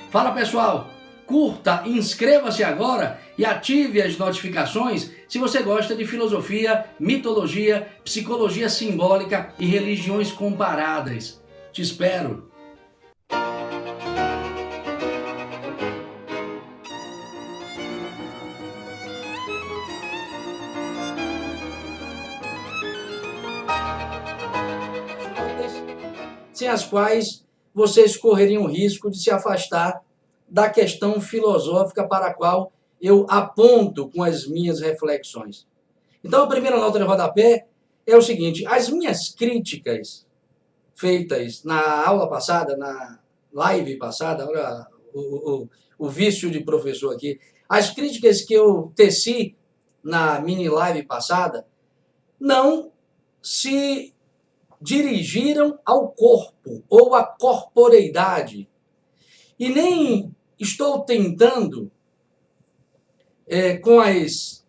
Fala pessoal, curta, inscreva-se agora e ative as notificações se você gosta de filosofia, mitologia, psicologia simbólica e religiões comparadas. Te espero! Sem as quais vocês correriam o risco de se afastar da questão filosófica para a qual eu aponto com as minhas reflexões. Então, a primeira nota de rodapé é o seguinte: as minhas críticas feitas na aula passada, na live passada, olha o vício de professor aqui, as críticas que eu teci na mini live passada não se dirigiram ao corpo ou à corporeidade. E nem estou tentando, com as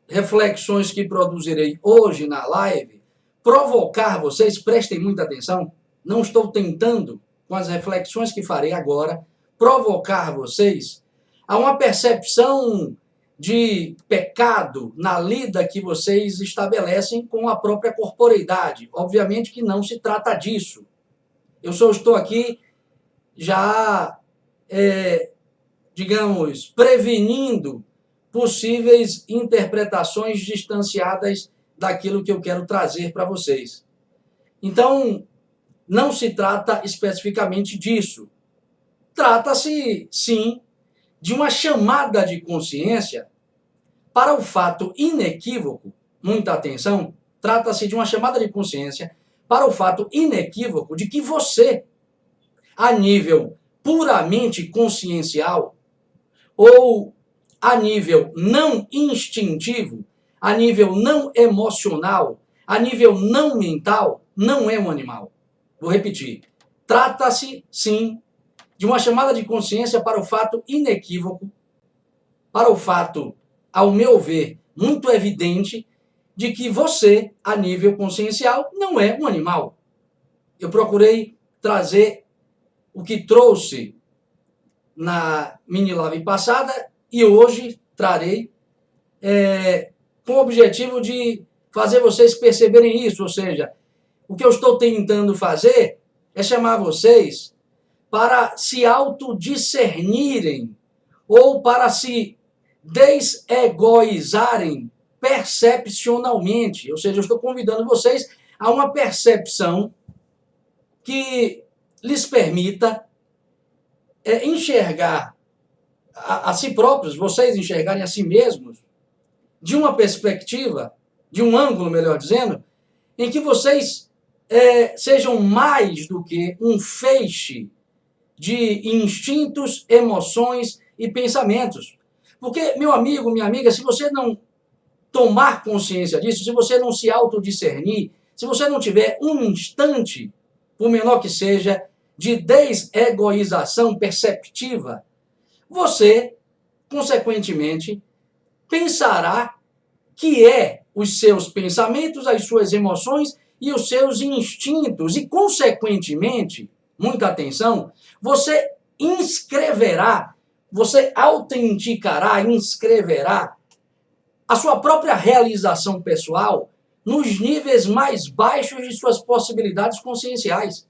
reflexões que produzirei hoje na live, provocar vocês, prestem muita atenção, não estou tentando, com as reflexões que farei agora, provocar vocês a uma percepção de pecado na lida que vocês estabelecem com a própria corporeidade. Obviamente que não se trata disso. Eu só estou aqui já, digamos, prevenindo possíveis interpretações distanciadas daquilo que eu quero trazer para vocês. Então, não se trata especificamente disso. Trata-se, sim, de uma chamada de consciência para o fato inequívoco, muita atenção, trata-se de uma chamada de consciência para o fato inequívoco de que você, a nível puramente consciencial, ou a nível não instintivo, a nível não emocional, a nível não mental, não é um animal. Vou repetir. Trata-se, sim, de uma chamada de consciência para o fato inequívoco, para o fato, ao meu ver, muito evidente, de que você, a nível consciencial, não é um animal. Eu procurei trazer o que trouxe na mini-live passada e hoje trarei com o objetivo de fazer vocês perceberem isso, ou seja, o que eu estou tentando fazer é chamar vocês para se autodiscernirem ou para se desegoizarem percepcionalmente. Ou seja, eu estou convidando vocês a uma percepção que lhes permita enxergar a si próprios, vocês enxergarem a si mesmos, de uma perspectiva, de um ângulo, melhor dizendo, em que vocês sejam mais do que um feixe de instintos, emoções e pensamentos. Porque, meu amigo, minha amiga, se você não tomar consciência disso, se você não se autodiscernir, se você não tiver um instante, por menor que seja, de desegoização perceptiva, você, consequentemente, pensará que os seus pensamentos, as suas emoções e os seus instintos, e, consequentemente, muita atenção, você inscreverá, você autenticará, inscreverá a sua própria realização pessoal nos níveis mais baixos de suas possibilidades conscienciais.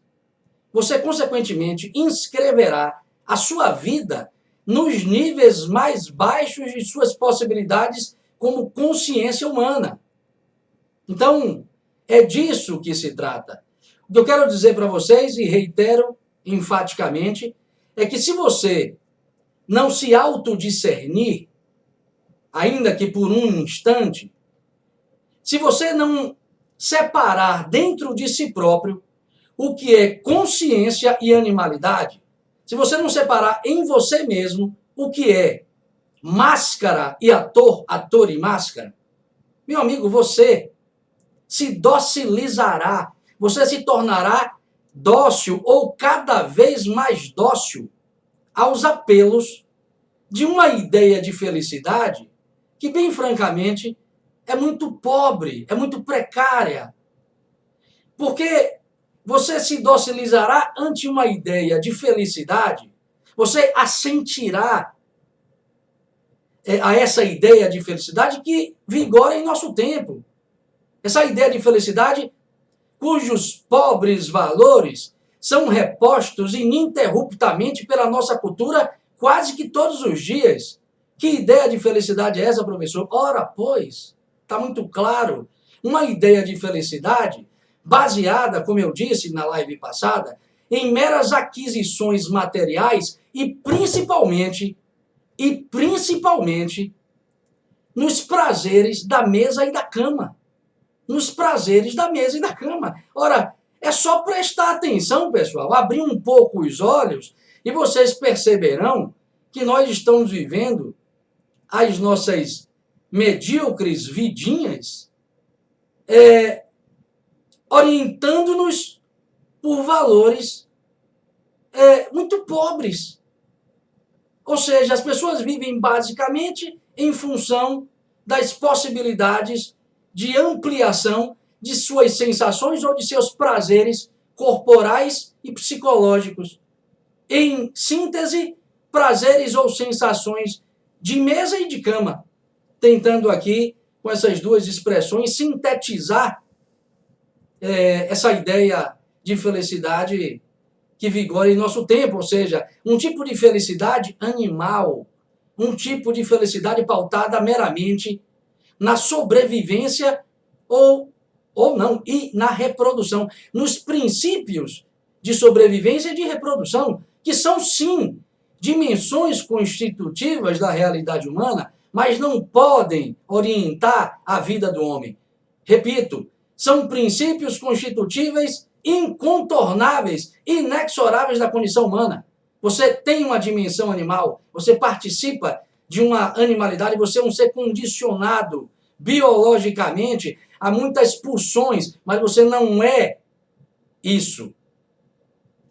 Você, consequentemente, inscreverá a sua vida nos níveis mais baixos de suas possibilidades como consciência humana. Então, é disso que se trata. O que eu quero dizer para vocês, e reitero enfaticamente, é que se você não se autodiscernir, ainda que por um instante, se você não separar dentro de si próprio o que é consciência e animalidade, se você não separar em você mesmo o que é máscara e ator, ator e máscara, meu amigo, você se docilizará, você se tornará dócil ou cada vez mais dócil aos apelos de uma ideia de felicidade que, bem francamente, é muito pobre, é muito precária. Porque você se docilizará ante uma ideia de felicidade, você assentirá a essa ideia de felicidade que vigora em nosso tempo. Essa ideia de felicidade cujos pobres valores são repostos ininterruptamente pela nossa cultura quase que todos os dias. Que ideia de felicidade é essa, professor? Ora, pois, está muito claro. Uma ideia de felicidade baseada, como eu disse na live passada, em meras aquisições materiais e principalmente nos prazeres da mesa e da cama. Nos prazeres da mesa e da cama. Ora, é só prestar atenção, pessoal, abrir um pouco os olhos e vocês perceberão que nós estamos vivendo as nossas medíocres vidinhas orientando-nos por valores muito pobres. Ou seja, as pessoas vivem basicamente em função das possibilidades de ampliação de suas sensações ou de seus prazeres corporais e psicológicos. Em síntese, prazeres ou sensações de mesa e de cama. Tentando aqui, com essas duas expressões, sintetizar essa ideia de felicidade que vigora em nosso tempo, ou seja, um tipo de felicidade animal, um tipo de felicidade pautada meramente na sobrevivência ou não, e na reprodução, nos princípios de sobrevivência e de reprodução, que são, sim, dimensões constitutivas da realidade humana, mas não podem orientar a vida do homem. Repito, são princípios constitutivos incontornáveis, inexoráveis da condição humana. Você tem uma dimensão animal, você participa de uma animalidade, você é um ser condicionado biologicamente a muitas pulsões, mas você não é isso.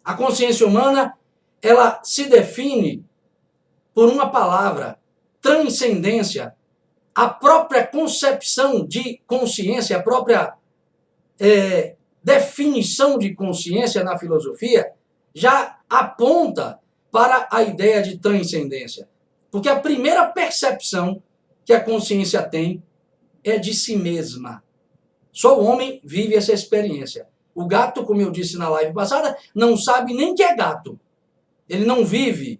A consciência humana, ela se define por uma palavra, transcendência. A própria concepção de consciência, a própria definição de consciência na filosofia já aponta para a ideia de transcendência. Porque a primeira percepção que a consciência tem é de si mesma. Só o homem vive essa experiência. O gato, como eu disse na live passada, não sabe nem que é gato. Ele não vive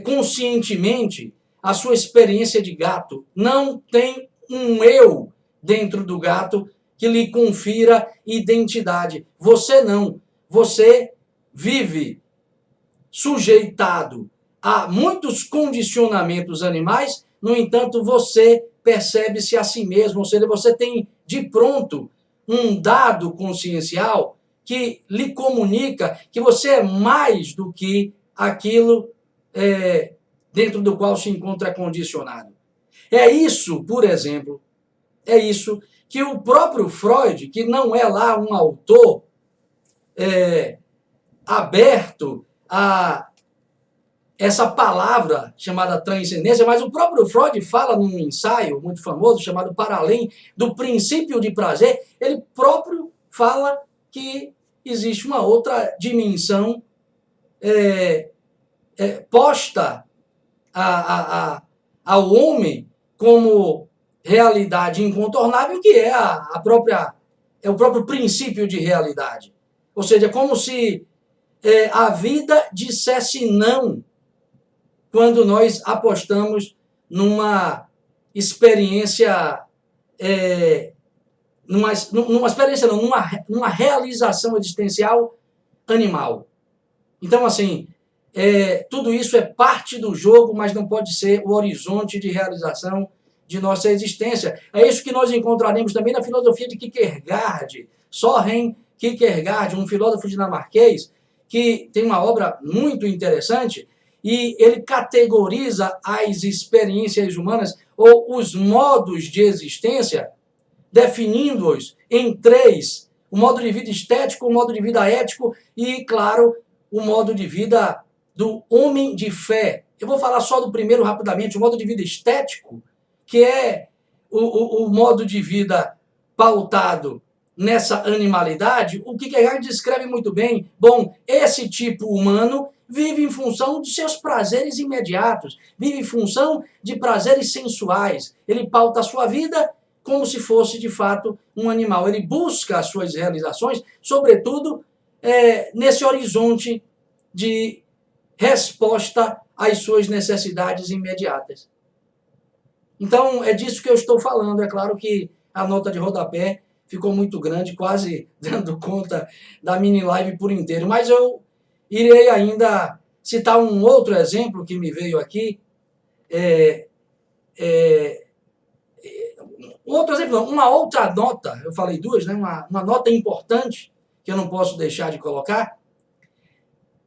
conscientemente a sua experiência de gato. Não tem um eu dentro do gato que lhe confira identidade. Você não. Você vive sujeitado a muitos condicionamentos animais, no entanto, você percebe-se a si mesmo, ou seja, você tem de pronto um dado consciencial que lhe comunica que você é mais do que aquilo dentro do qual se encontra condicionado. É isso, por exemplo, que o próprio Freud, que não é lá um autor aberto a essa palavra chamada transcendência, mas o próprio Freud fala num ensaio muito famoso chamado Para Além do Princípio de Prazer, ele próprio fala que existe uma outra dimensão posta ao homem como realidade incontornável, que é o próprio princípio de realidade. Ou seja, como se a vida dissesse não quando nós apostamos numa experiência, numa realização existencial animal. Então, assim, tudo isso é parte do jogo, mas não pode ser o horizonte de realização de nossa existência. É isso que nós encontraremos também na filosofia de Kierkegaard. Søren Kierkegaard, um filósofo dinamarquês, que tem uma obra muito interessante, e ele categoriza as experiências humanas ou os modos de existência, definindo-os em três: o modo de vida estético, o modo de vida ético e, claro, o modo de vida do homem de fé. Eu vou falar só do primeiro rapidamente, o modo de vida estético, que é o modo de vida pautado nessa animalidade. O Kierkegaard descreve muito bem. Bom, esse tipo humano vive em função dos seus prazeres imediatos, vive em função de prazeres sensuais. Ele pauta a sua vida como se fosse, de fato, um animal. Ele busca as suas realizações, sobretudo, nesse horizonte de resposta às suas necessidades imediatas. Então, é disso que eu estou falando. É claro que a nota de rodapé ficou muito grande, quase dando conta da mini live por inteiro. Mas eu irei ainda citar um outro exemplo que me veio aqui. Outro exemplo, não, uma outra nota, eu falei duas, né? Uma nota importante, que eu não posso deixar de colocar,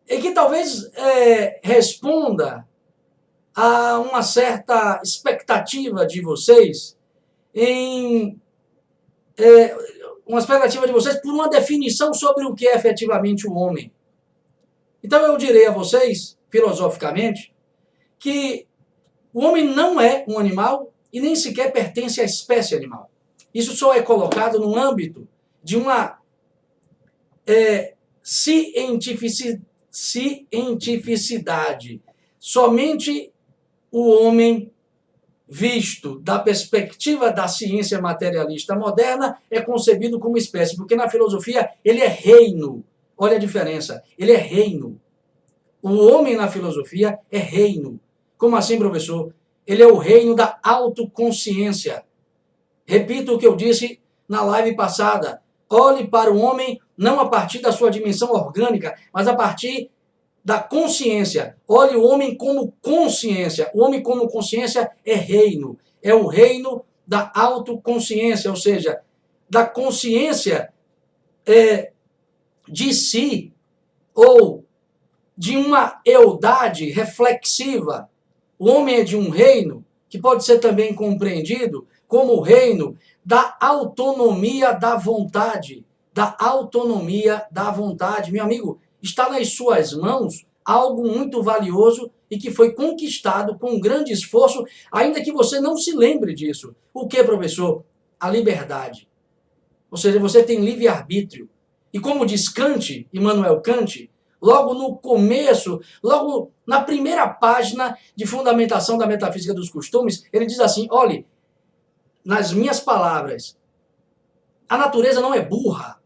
e que talvez responda a uma certa expectativa de vocês uma expectativa de vocês por uma definição sobre o que é efetivamente o homem. Então eu direi a vocês, filosoficamente, que o homem não é um animal e nem sequer pertence à espécie animal. Isso só é colocado no âmbito de uma cientificidade. Somente o homem, visto da perspectiva da ciência materialista moderna, é concebido como espécie, porque na filosofia ele é reino. Olha a diferença, ele é reino. O homem na filosofia é reino. Como assim, professor? Ele é o reino da autoconsciência. Repito o que eu disse na live passada. Olhe para o homem não a partir da sua dimensão orgânica, mas a partir da consciência. Olhe o homem como consciência. O homem como consciência é reino. É o reino da autoconsciência, ou seja, da consciência de si, ou de uma eudade reflexiva. O homem é de um reino que pode ser também compreendido como o reino da autonomia da vontade. Da autonomia da vontade. Meu amigo, está nas suas mãos algo muito valioso e que foi conquistado com grande esforço, ainda que você não se lembre disso. O que, professor? A liberdade. Ou seja, você tem livre-arbítrio. E como diz Kant, Immanuel Kant, logo no começo, logo na primeira página de fundamentação da metafísica dos costumes, ele diz assim, olhe, nas minhas palavras, a natureza não é burra.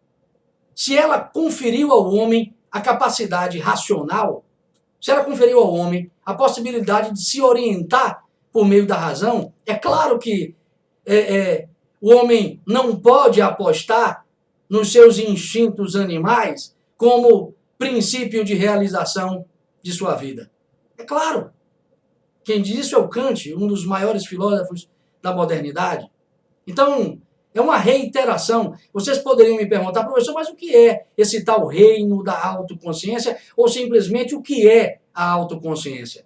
Se ela conferiu ao homem a capacidade racional, se ela conferiu ao homem a possibilidade de se orientar por meio da razão, é claro que o homem não pode apostar nos seus instintos animais como princípio de realização de sua vida. É claro. Quem diz isso é o Kant, um dos maiores filósofos da modernidade. Então, é uma reiteração. Vocês poderiam me perguntar, professor, mas o que é esse tal reino da autoconsciência? Ou simplesmente o que é a autoconsciência?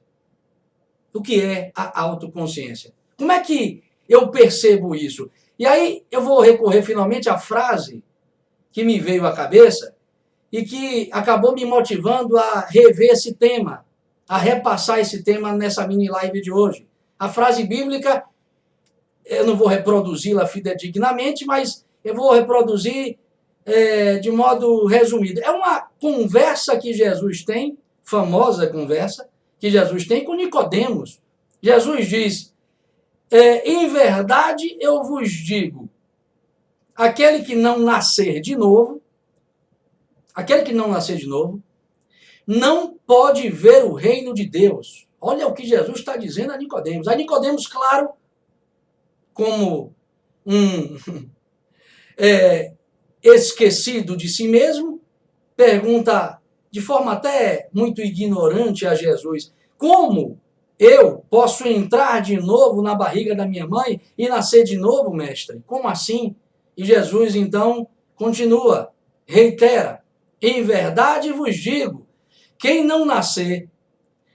O que é a autoconsciência? Como é que eu percebo isso? E aí eu vou recorrer finalmente à frase que me veio à cabeça e que acabou me motivando a rever esse tema, a repassar esse tema nessa mini live de hoje. A frase bíblica, eu não vou reproduzi-la fidedignamente, mas eu vou reproduzir de modo resumido. É uma conversa que Jesus tem, famosa conversa, que Jesus tem com Nicodemos. Jesus diz, em verdade eu vos digo, aquele que não nascer de novo, não pode ver o reino de Deus. Olha o que Jesus está dizendo a Nicodemos. A Nicodemos, claro, como um esquecido de si mesmo, pergunta de forma até muito ignorante a Jesus, como eu posso entrar de novo na barriga da minha mãe e nascer de novo, mestre? Como assim? E Jesus, então, continua, reitera, em verdade vos digo, quem não nascer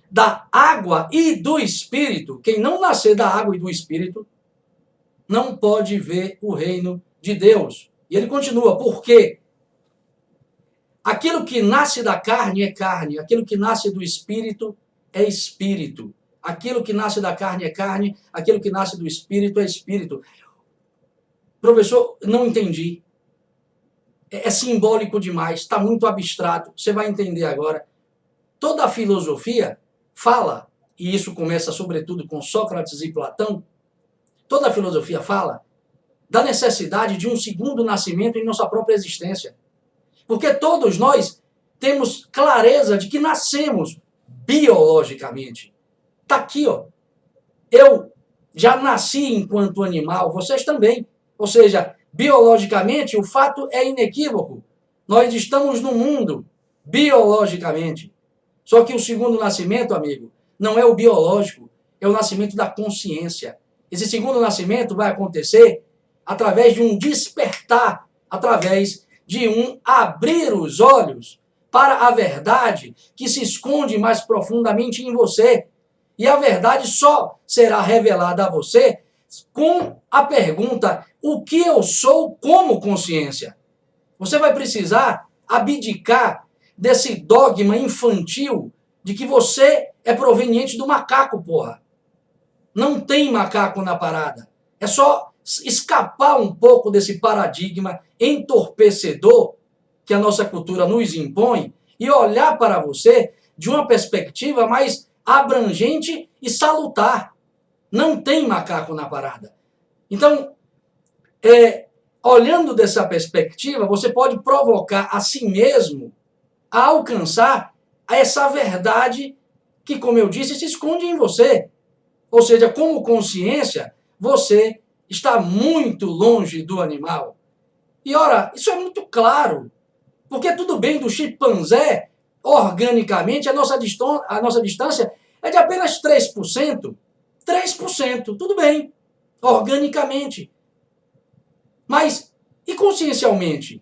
da água e do Espírito, não pode ver o reino de Deus. E ele continua, por quê? Aquilo que nasce da carne é carne, aquilo que nasce do Espírito é Espírito. Aquilo que nasce da carne é carne, aquilo que nasce do Espírito é Espírito. Professor, não entendi. É simbólico demais, está muito abstrato, você vai entender agora. toda a filosofia fala, e isso começa sobretudo com Sócrates e Platão, toda a filosofia fala da necessidade de um segundo nascimento em nossa própria existência. Porque todos nós temos clareza de que nascemos biologicamente. Está aqui, ó. Eu já nasci enquanto animal, vocês também. Ou seja, biologicamente, o fato é inequívoco. Nós estamos no mundo, biologicamente. Só que o segundo nascimento, amigo, não é o biológico, é o nascimento da consciência. Esse segundo nascimento vai acontecer através de um despertar, através de um abrir os olhos para a verdade que se esconde mais profundamente em você. E a verdade só será revelada a você com a pergunta: o que eu sou como consciência? Você vai precisar abdicar desse dogma infantil de que você é proveniente do macaco, porra. Não tem macaco na parada. É só escapar um pouco desse paradigma entorpecedor que a nossa cultura nos impõe e olhar para você de uma perspectiva mais abrangente e salutar. Não tem macaco na parada. Então, olhando dessa perspectiva, você pode provocar a si mesmo a alcançar essa verdade que, como eu disse, se esconde em você. Ou seja, como consciência, você está muito longe do animal. E, ora, isso é muito claro. Porque tudo bem do chimpanzé, organicamente, a nossa distância é de apenas 3%. 3%, tudo bem, organicamente. Mas, e consciencialmente?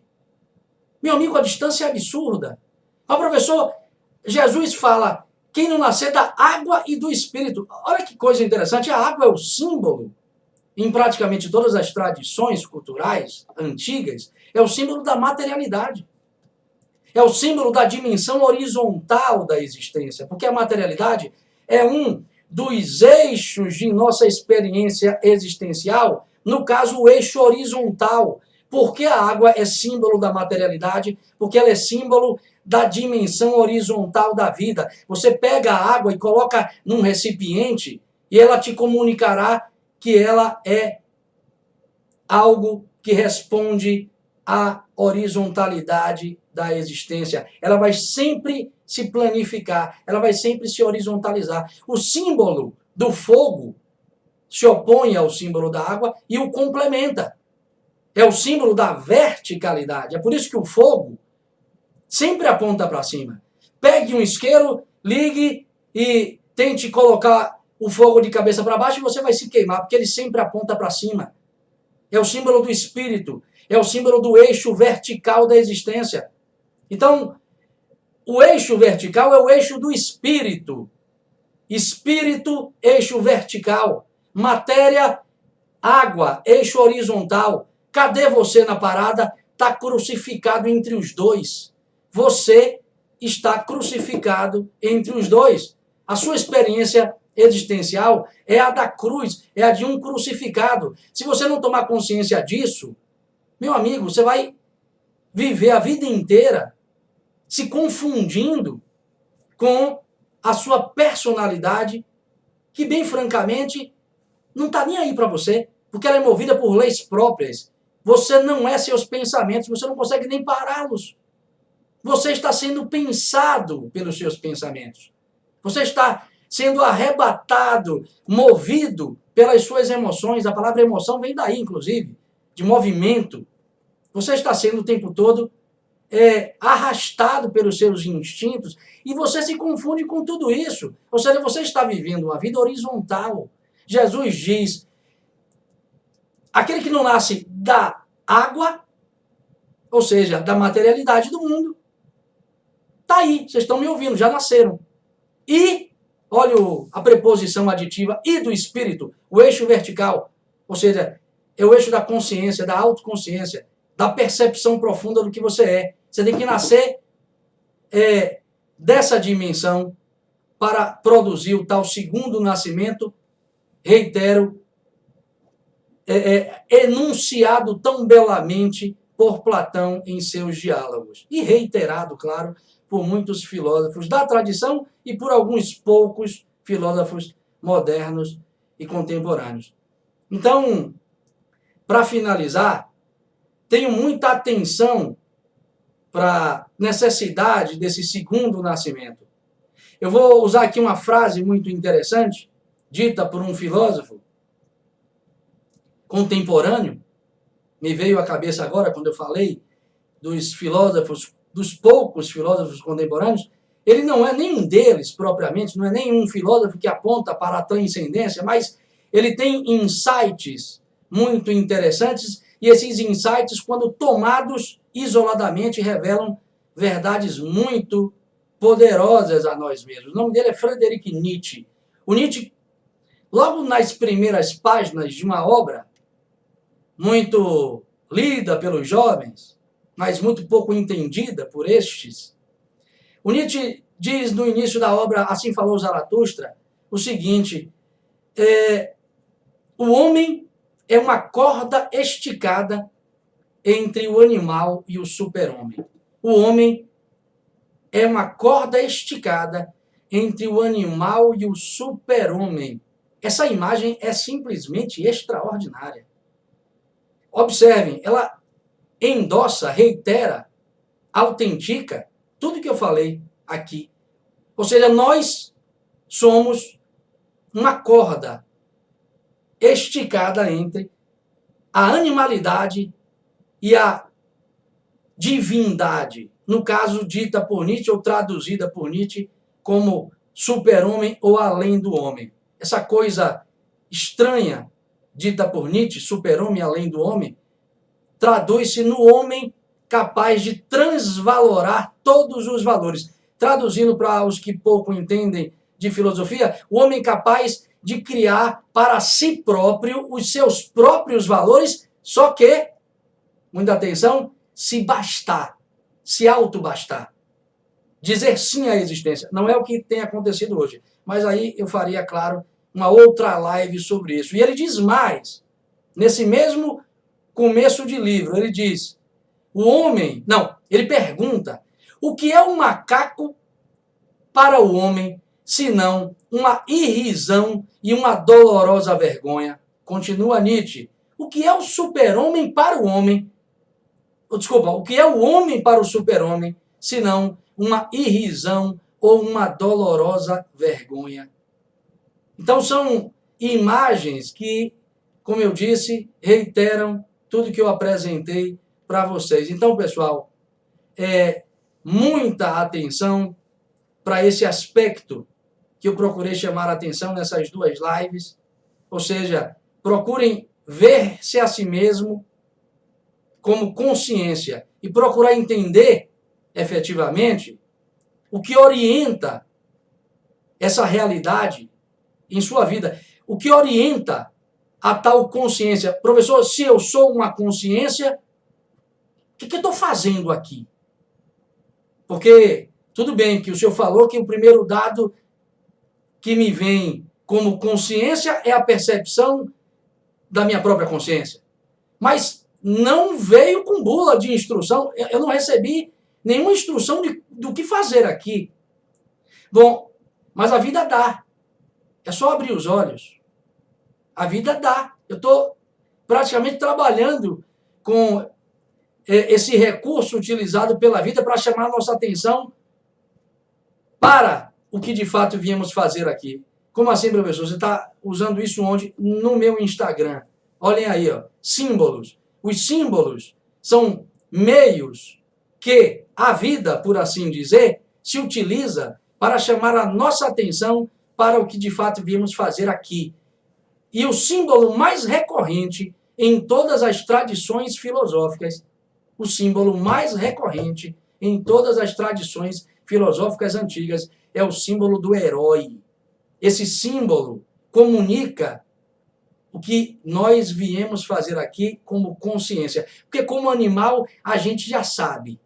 Meu amigo, a distância é absurda. Mas, professor, Jesus fala, quem não nascer da água e do Espírito. Olha que coisa interessante, a água é o símbolo, em praticamente todas as tradições culturais antigas, é o símbolo da materialidade. É o símbolo da dimensão horizontal da existência, porque a materialidade é um dos eixos de nossa experiência existencial, no caso, o eixo horizontal. Porque a água é símbolo da materialidade? Porque ela é símbolo da dimensão horizontal da vida. Você pega a água e coloca num recipiente e ela te comunicará que ela é algo que responde à horizontalidade da existência. Ela vai sempre se planificar, ela vai sempre se horizontalizar. O símbolo do fogo se opõe ao símbolo da água e o complementa. É o símbolo da verticalidade. É por isso que o fogo sempre aponta para cima. Pegue um isqueiro, ligue e tente colocar o fogo de cabeça para baixo e você vai se queimar, porque ele sempre aponta para cima. É o símbolo do espírito, é o símbolo do eixo vertical da existência. Então, o eixo vertical é o eixo do espírito. Espírito, eixo vertical. Matéria, água, eixo horizontal. Cadê você na parada? Está crucificado entre os dois. Você está crucificado entre os dois. A sua experiência existencial é a da cruz, é a de um crucificado. Se você não tomar consciência disso, meu amigo, você vai viver a vida inteira se confundindo com a sua personalidade, que bem francamente não está nem aí para você, porque ela é movida por leis próprias. Você não é seus pensamentos, você não consegue nem pará-los. Você está sendo pensado pelos seus pensamentos. Você está sendo arrebatado, movido pelas suas emoções. A palavra emoção vem daí, inclusive, de movimento. Você está sendo o tempo todo arrastado pelos seus instintos e você se confunde com tudo isso. Ou seja, você está vivendo uma vida horizontal. Jesus diz, aquele que não nasce da água, ou seja, da materialidade do mundo, está aí, vocês estão me ouvindo, já nasceram. E, olha a preposição aditiva, e do espírito, o eixo vertical, ou seja, é o eixo da consciência, da autoconsciência, da percepção profunda do que você é. Você tem que nascer dessa dimensão para produzir o tal segundo nascimento, reitero, enunciado tão belamente por Platão em seus diálogos. E reiterado, claro, por muitos filósofos da tradição e por alguns poucos filósofos modernos e contemporâneos. Então, para finalizar, tenho muita atenção para a necessidade desse segundo nascimento. Eu vou usar aqui uma frase muito interessante, dita por um filósofo contemporâneo, me veio à cabeça agora quando eu falei dos filósofos, dos poucos filósofos contemporâneos. Ele não é nenhum deles propriamente, não é nenhum filósofo que aponta para a transcendência, mas ele tem insights muito interessantes, e esses insights, quando tomados isoladamente, revelam verdades muito poderosas a nós mesmos. O nome dele é Friedrich Nietzsche. O Nietzsche, logo nas primeiras páginas de uma obra muito lida pelos jovens, mas muito pouco entendida por estes, o Nietzsche diz no início da obra Assim Falou Zaratustra o seguinte: o homem é uma corda esticada entre o animal e o super-homem. O homem é uma corda esticada entre o animal e o super-homem. Essa imagem é simplesmente extraordinária. Observem, ela endossa, reitera, autentica tudo que eu falei aqui. Ou seja, nós somos uma corda esticada entre a animalidade e a divindade, no caso dita por Nietzsche ou traduzida por Nietzsche como super-homem ou além do homem. Essa coisa estranha dita por Nietzsche, super-homem além do homem, traduz-se no homem capaz de transvalorar todos os valores. Traduzindo para os que pouco entendem de filosofia, o homem capaz de criar para si próprio os seus próprios valores, só que, muita atenção, se bastar, se autobastar. Dizer sim à existência. Não é o que tem acontecido hoje. Mas aí eu faria, claro, uma outra live sobre isso. E ele diz mais, nesse mesmo começo de livro, ele diz, ele pergunta, o que é um macaco para o homem, senão uma irrisão e uma dolorosa vergonha? Continua Nietzsche. O que é o super-homem para o homem? O que é o homem para o super-homem, senão uma irrisão ou uma dolorosa vergonha? Então são imagens que, como eu disse, reiteram tudo que eu apresentei para vocês. Então, pessoal, muita atenção para esse aspecto que eu procurei chamar a atenção nessas duas lives. Ou seja, procurem ver-se a si mesmo como consciência e procurar entender, efetivamente, o que orienta essa realidade em sua vida, o que orienta a tal consciência. Professor, se eu sou uma consciência, o que eu estou fazendo aqui? Porque, tudo bem que o senhor falou que o primeiro dado que me vem como consciência é a percepção da minha própria consciência. Mas não veio com bula de instrução, eu não recebi nenhuma instrução do que fazer aqui. Bom, mas a vida dá. É só abrir os olhos. A vida dá. Eu estou praticamente trabalhando com esse recurso utilizado pela vida para chamar a nossa atenção para o que de fato viemos fazer aqui. Como assim, professor? Você está usando isso onde? No meu Instagram. Olhem aí, ó, símbolos. Os símbolos são meios que a vida, por assim dizer, se utiliza para chamar a nossa atenção para o que de fato viemos fazer aqui. E o símbolo mais recorrente em todas as tradições filosóficas, o símbolo mais recorrente em todas as tradições filosóficas antigas é o símbolo do herói. Esse símbolo comunica o que nós viemos fazer aqui como consciência. Porque como animal, a gente já sabe.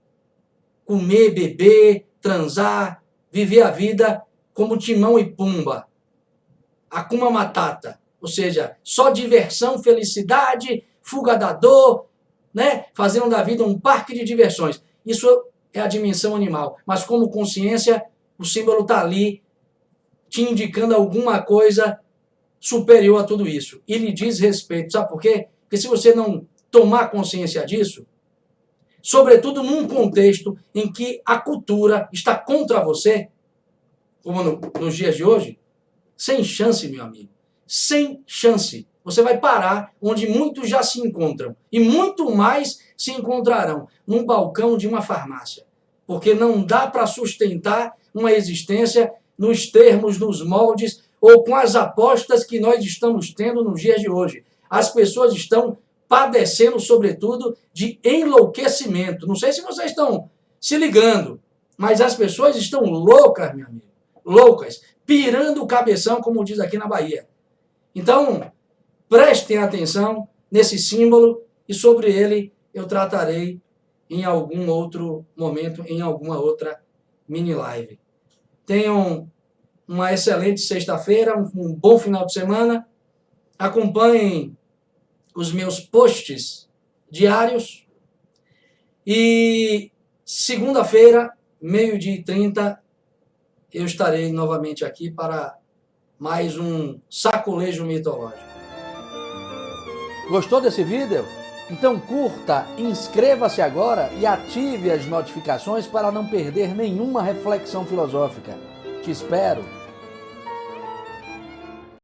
Comer, beber, transar, viver a vida como Timão e Pumba. Hakuna Matata. Ou seja, só diversão, felicidade, fuga da dor, né? Fazendo da vida um parque de diversões. Isso é a dimensão animal, mas como consciência, o símbolo está ali te indicando alguma coisa superior a tudo isso. E lhe diz respeito. Sabe por quê? Porque se você não tomar consciência disso, sobretudo num contexto em que a cultura está contra você, como nos dias de hoje, sem chance, meu amigo. Sem chance. Você vai parar onde muitos já se encontram. E muito mais se encontrarão num balcão de uma farmácia. Porque não dá para sustentar uma existência nos termos, nos moldes ou com as apostas que nós estamos tendo nos dias de hoje. As pessoas estão padecendo, sobretudo, de enlouquecimento. Não sei se vocês estão se ligando, mas as pessoas estão loucas, meu amigo. Loucas, pirando o cabeção, como diz aqui na Bahia. Então, prestem atenção nesse símbolo e sobre ele eu tratarei em algum outro momento, em alguma outra mini live. Tenham uma excelente sexta-feira, um bom final de semana. Acompanhem os meus posts diários. E segunda-feira, 12h30, eu estarei novamente aqui para mais um sacolejo mitológico. Gostou desse vídeo? Então curta, inscreva-se agora e ative as notificações para não perder nenhuma reflexão filosófica. Te espero!